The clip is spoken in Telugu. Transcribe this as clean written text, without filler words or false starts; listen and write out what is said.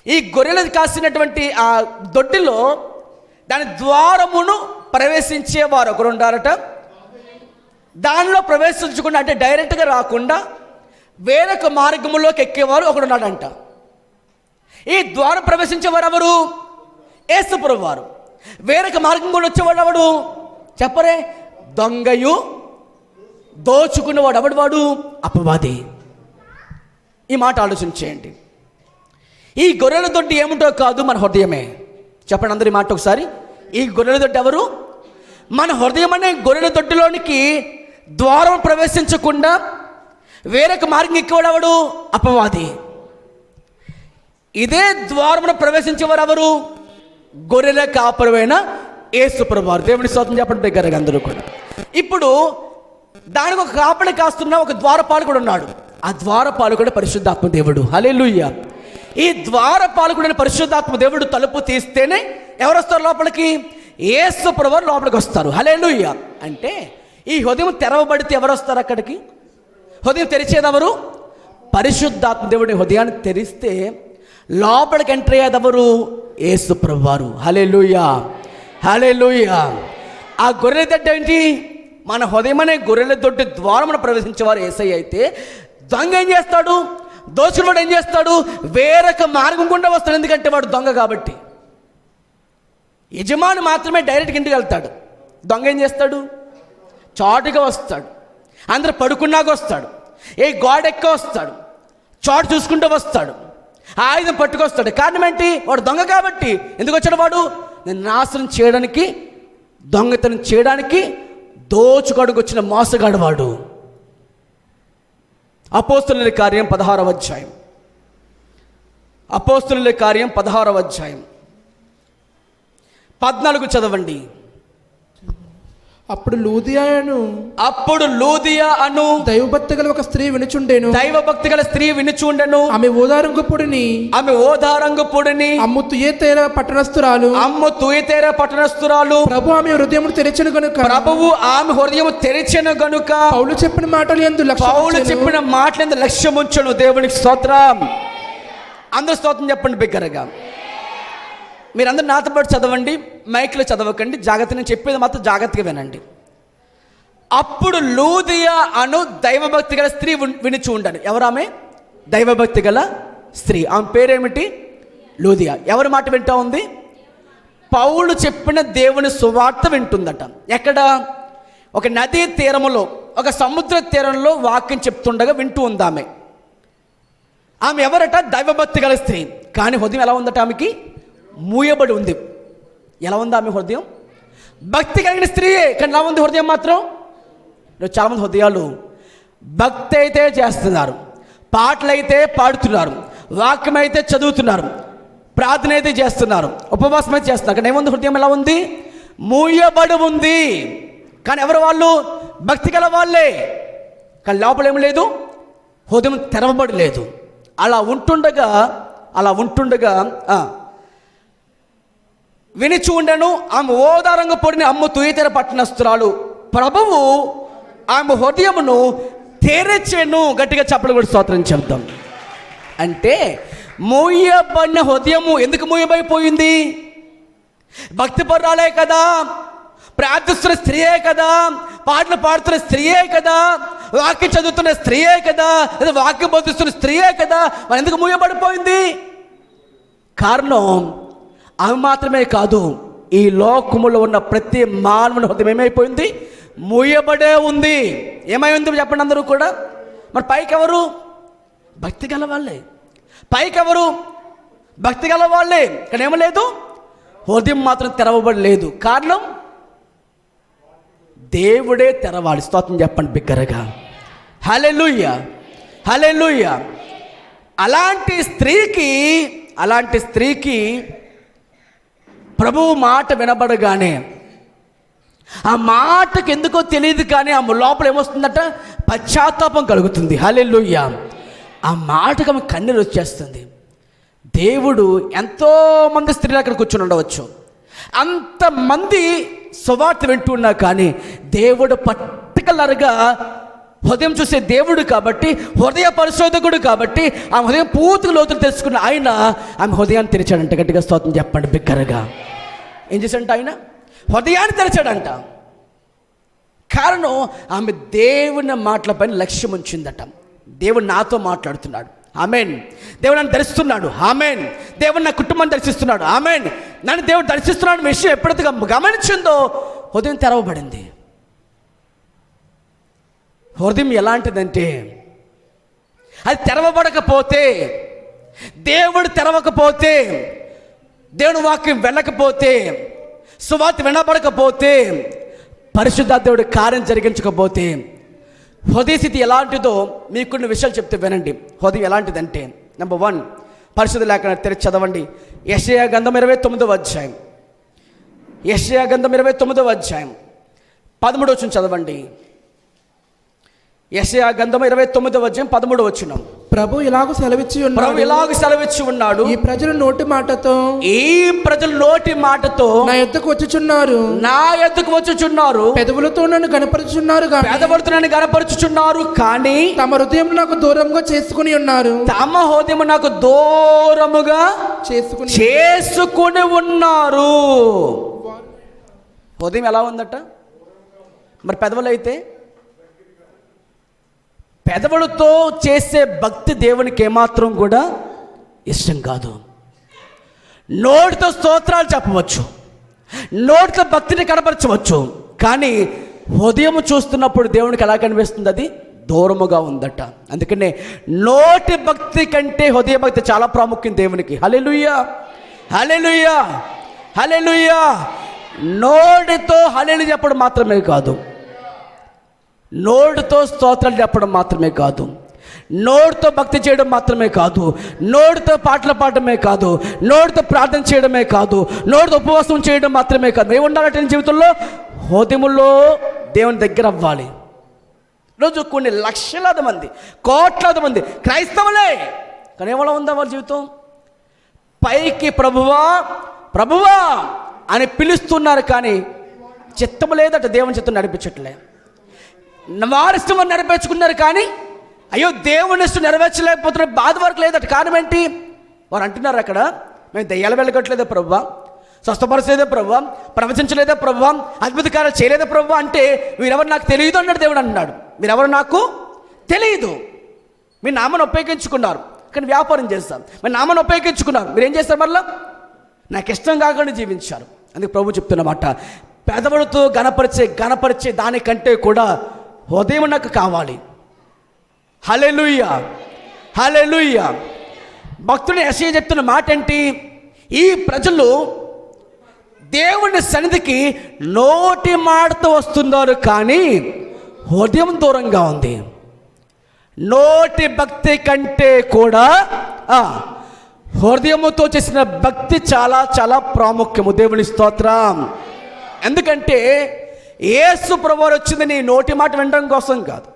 ఈ గొర్రెలు కాసినటువంటి ఆ దొడ్డిలో దాని ద్వారమును ప్రవేశించేవారు ఒకరు ఉండారట. దానిలో ప్రవేశించకుండా, అంటే డైరెక్ట్గా రాకుండా వేరొక మార్గంలోకి ఎక్కేవారు ఒకడు ఉన్నాడంట. ఈ ద్వారం ప్రవేశించేవారు ఎవరు? యేసు ప్రభువు వారు. వేరొక మార్గం కూడా వచ్చేవాడు ఎవడు చెప్పరే? దొంగయు దోచుకున్నవాడు ఎవడు? వాడు అపవాది. ఈ మాట ఆలోచించేయండి. ఈ గొర్రెల దొడ్డి ఏముంటో కాదు, మన హృదయమే. చెప్పండి అందరి మాట ఒకసారి. ఈ గొర్రెల దొడ్డి ఎవరు? మన హృదయం అనే గొర్రెల దొడ్డిలోనికి ద్వారం ప్రవేశించకుండా వేరొక మార్గం ఎక్కేవాడు అపవాది. ఇదే ద్వారమును ప్రవేశించేవారు ఎవరు? గొర్రెల కాపరువైన యేసు ప్రభువు వారు. దేవుని స్తోత్రం చెప్పండి దగ్గరగా అందరూ కూడా. ఇప్పుడు దానికి ఒక కాపరి కాస్తున్న ఒక ద్వారపాలకుడు ఉన్నాడు. ఆ ద్వారపాలకుడు పరిశుద్ధాత్మ దేవుడు. హల్లెలూయా. ఈ ద్వారపాలకుడైన పరిశుద్ధాత్మ దేవుడు తలుపు తీస్తేనే ఎవరు వస్తారు లోపలికి? యేసు ప్రభువు లోపలికి వస్తారు. హల్లెలూయా. అంటే ఈ హృదయం తెరవబడితే ఎవరు వస్తారు అక్కడికి? హృదయం తెరిచేది ఎవరు? పరిశుద్ధాత్మ దేవుడి హృదయాన్ని తెరిస్తే లోపలికి ఎంటర్ అయ్యేది ఎవరు? యేసు ప్రభువు వారు. హల్లెలూయా, హల్లెలూయా. ఆ గొర్రెల దొడ్డి ఏంటి? మన హృదయం అనే గొర్రెల దొడ్డి ద్వారమును ప్రవేశించేవారు యేసయ్య అయితే, దొంగ ఏం చేస్తాడు? దోచుకున్నాడు ఏం చేస్తాడు? వేరొక మార్గం గుండా వస్తాడు. ఎందుకంటే వాడు దొంగ కాబట్టి. యజమాని మాత్రమే డైరెక్ట్గా ఇంటికి వెళ్తాడు. దొంగ ఏం చేస్తాడు? చాటుగా వస్తాడు, అందరూ పడుకున్నాక వస్తాడు, ఏ గోడ ఎక్క వస్తాడు, చాటు చూసుకుంటూ వస్తాడు, ఆయుధం పట్టుకొస్తాడు. కారణం ఏంటి? వాడు దొంగ కాబట్టి. ఎందుకు వచ్చాడు వాడు? నేను నాశనం చేయడానికి, దొంగతనం చేయడానికి, దోచుకోవడానికి వచ్చిన మోసగాడు వాడు. అపోస్తలుల కార్యం 16వ అధ్యాయం. అపోస్తలుల కార్యం 16వ అధ్యాయం 14 చదవండి. అప్పుడు లూదియా అను దైవభక్తి గల ఒక స్త్రీ వినుచుండెను. దైవభక్తి గల స్త్రీ వినుచుండెను. ఆమె ఓదారంగు పొడిని అమ్ము తుయతేర పట్టణస్థురాలు. ప్రభు ఆమె హృదయమును తెరిచెను గనుక పౌలు చెప్పిన మాటలు యందు లక్ష్యముంచును. దేవునికి స్తోత్రం. అందరూ స్తోత్రం చెప్పండి బిగ్గరగా. మీరందరూ నాతో పాటు చదవండి, మైక్లో చదవకండి, జాగ్రత్త. నేను చెప్పేది మాత్రం జాగ్రత్తగా వినండి. అప్పుడు లూదియా అను దైవభక్తి గల స్త్రీ వినుచు ఉండను. ఎవరామె? దైవభక్తి గల స్త్రీ. ఆమె పేరేమిటి? లూదియా. ఎవరి మాట వింటా ఉంది? పౌలు చెప్పిన దేవుని సువార్త వింటుందట. ఎక్కడ? ఒక నదీ తీరములో, ఒక సముద్ర తీరంలో వాక్యం చెప్తుండగా వింటూ ఉంది ఆమె. ఆమె ఎవరట? దైవభక్తి గల స్త్రీ. కానీ హృదయం ఎలా ఉందట? ఆమెకి మూయబడి ఉంది. ఎలా ఉంది ఆమె హృదయం? భక్తి కలిగిన స్త్రీయే, కానీ ఎలా ఉంది హృదయం మాత్రం? చాలామంది హృదయాలు భక్తి అయితే చేస్తున్నారు, పాటలు అయితే పాడుతున్నారు, వాక్యం అయితే చదువుతున్నారు, ప్రార్థన అయితే చేస్తున్నారు, ఉపవాసం అయితే చేస్తున్నారు, కానీ ఏముంది? హృదయం ఎలా ఉంది? మూయబడి ఉంది. కానీ ఎవరు వాళ్ళు? భక్తి గల వాళ్ళే, కానీ లోపల ఏమి లేదు, హృదయం తెరవబడి లేదు. అలా ఉంటుండగా వినిచి ఉండను. ఆమె ఓదారంగా పొడిని అమ్ము తుయతెర పట్టణస్థురాలు. ప్రభువు ఆమె హృదయమును తెరచెను. గట్టిగా చప్పట్లు కూడా స్తోత్రం చెప్తాం. అంటే మూయబడిన హృదయము ఎందుకు మూయబడిపోయింది? భక్తి పరురాలే కదా, ప్రార్థిస్తున్న స్త్రీయే కదా, పాటలు పాడుతున్న స్త్రీయే కదా, వాక్యం చదువుతున్న స్త్రీయే కదా, లేదా వాక్యం బోధిస్తున్న స్త్రీయే కదా, మరి ఎందుకు మూయబడిపోయింది? కారణం ఆమె మాత్రమే కాదు, ఈ లోకములో ఉన్న ప్రతి మానవుని హృదయం ఏమైపోయింది? మూయబడే ఉంది. ఏమై ఉంది చెప్పండి అందరూ కూడా. మరి పైకి ఎవరు? భక్తి గల వాళ్ళే. పైకి ఎవరు? భక్తి గల వాళ్ళే, కానీ ఏమో లేదు, హృదయం మాత్రం తెరవబడలేదు. కారణం దేవుడే తెరవాలి. స్తోత్రం చెప్పండి బిగ్గరగా. హల్లెలూయా, హల్లెలూయా. అలాంటి స్త్రీకి ప్రభువు మాట వినబడగానే, ఆ మాటకు ఎందుకో తెలియదు కానీ ఆమె లోపల ఏమొస్తుందట? పశ్చాత్తాపం కలుగుతుంది. హల్లెలూయా. ఆ మాటకు ఆమె కన్నీరు వచ్చేస్తుంది. దేవుడు ఎంతోమంది స్త్రీలు అక్కడ కూర్చొని ఉండవచ్చు, అంతమంది సువార్త వింటున్నా కానీ దేవుడు పర్టికులర్గా హృదయం చూసే దేవుడు కాబట్టి, హృదయ పరిశోధకుడు కాబట్టి, ఆ హృదయం పూర్తిగా లోతులు తెలుసుకున్న ఆయన ఆమె హృదయాన్ని తెరిచాడంట. గట్టిగా స్తోత్రం చెప్పండి బిగ్గరగా. ఏం చేశాడంట? ఆయన హృదయాన్ని తెరిచాడంట. కారణం ఆమె దేవుని మాటలపైన లక్ష్యం ఉంచిందట. దేవుడు నాతో మాట్లాడుతున్నాడు, ఆమెన్. దేవుడు నన్ను దర్శిస్తున్నాడు, ఆమెన్. దేవుడు నా కుటుంబాన్ని దర్శిస్తున్నాడు, ఆమెన్. నన్ను దేవుడు దర్శిస్తున్నాడు విషయం ఎప్పుడైతే గమనించిందో హృదయం తెరవబడింది. హృదయం ఎలాంటిదంటే, అది తెరవబడకపోతే, దేవుడు తెరవకపోతే, దేవుని వాక్యం వెళ్ళకపోతే, సువార్త వినబడకపోతే, పరిశుద్ధ దేవుడు కార్యం జరిగించకపోతే, హృదయ స్థితి ఎలాంటిదో మీకు కొన్ని విషయాలు చెప్తే వినండి. హృదయం ఎలాంటిదంటే, నెంబర్ 1, పరిశుద్ధ లేఖనాన్ని తెరిచి చదవండి. యెషయా గ్రంథం 29వ అధ్యాయం. యెషయా గ్రంథం 29వ అధ్యాయం 13వ వచనం చదవండి. యెషయా గ్రంథం 29వ అధ్యాయం 13వ వచనం. ప్రభు ఇలాగ సెలవిచ్చి ఉన్నాడు, ఈ ప్రజలు నోటి మాటతో నా యొద్దకు వచ్చుచున్నారు, పెదవులతో నన్ను గణపరుచుచున్నారు కానీ తమ హృదయం నాకు దూరంగా చేసుకుని ఉన్నారు. తమ హృదయం నాకు దూరముగా చేసుకుని ఉన్నారు. హృదయం ఎలా ఉందట? మరి పెదవులైతే, పెదవులతో చేసే భక్తి దేవునికి ఏమాత్రం కూడా ఇష్టం కాదు. నోటితో స్తోత్రాలు చెప్పవచ్చు, నోటితో భక్తిని కనపరచవచ్చు, కానీ హృదయం చూస్తున్నప్పుడు దేవునికి ఎలా కనిపిస్తుంది? అది దూరముగా ఉందట. అందుకనే నోటి భక్తి కంటే హృదయ భక్తి చాలా ప్రాముఖ్యం దేవునికి. హల్లెలూయా, హల్లెలూయా, హల్లెలూయా. నోటితో హల్లెలూయా చెప్పడం మాత్రమే కాదు, నోటితో స్తోత్రాలు చెప్పడం మాత్రమే కాదు, నోటితో భక్తి చేయడం మాత్రమే కాదు, నోటితో పాటలు పాడటమే కాదు, నోటితో ప్రార్థన చేయడమే కాదు, నోటితో ఉపవాసం చేయడం మాత్రమే కాదు. ఏముండాలంటే జీవితంలో హృదయములో దేవుని దగ్గర అవ్వాలి. రోజు కొన్ని లక్షలాది మంది, కోట్లాది మంది క్రైస్తవులే, కానీ ఏమలా ఉందా వాళ్ళ జీవితం? పైకి ప్రభువా ప్రభువా అని పిలుస్తున్నారు, కానీ చిత్తము లేదట, దేవుని చిత్తం నడిపించట్లే. వారి ఇష్టం నెరవేర్చుకున్నారు, కానీ అయ్యో దేవుని ఇష్టం నెరవేర్చలేకపోతున్న బాధ వరకు లేదట. కారణం ఏంటి? వారు అంటున్నారు అక్కడ, మేము దయ్యాలు వెళ్ళగట్లేదా ప్రభువా, స్వస్థపరచలేదా ప్రభువా, ప్రవచించలేదా ప్రభువా, అద్భుత కార్యాలు చేయలేదా ప్రభువా అంటే, మీరెవరు నాకు తెలియదు అన్నాడు దేవుడు. అంటున్నాడు, మీరెవరు నాకు తెలియదు. మీ నామను ఉపయోగించుకున్నారు, కానీ వ్యాపారం చేస్తారు. మీ నామను ఉపయోగించుకున్నారు, మీరు ఏం చేస్తారు? మళ్ళీ నాకు ఇష్టం కాకుండా జీవించారు. అందుకే ప్రభు చెప్తున్నమాట, పెదవులతో గణపరిచే దానికంటే కూడా హృదయం నాకు కావాలి. హల్లెలూయా, హల్లెలూయా. భక్తుడు యెషయా చెప్తున్న మాట ఏంటి? ఈ ప్రజలు దేవుని సన్నిధికి నోటి మాటతో వస్తున్నారు, కానీ హృదయం దూరంగా ఉంది. నోటి భక్తి కంటే కూడా హృదయముతో చేసిన భక్తి చాలా చాలా ప్రాముఖ్యము. దేవుని స్తోత్రం. ఎందుకంటే యేసు ప్రభువారు వచ్చింది నీ నోటి మాట వినడం కోసం కాదు,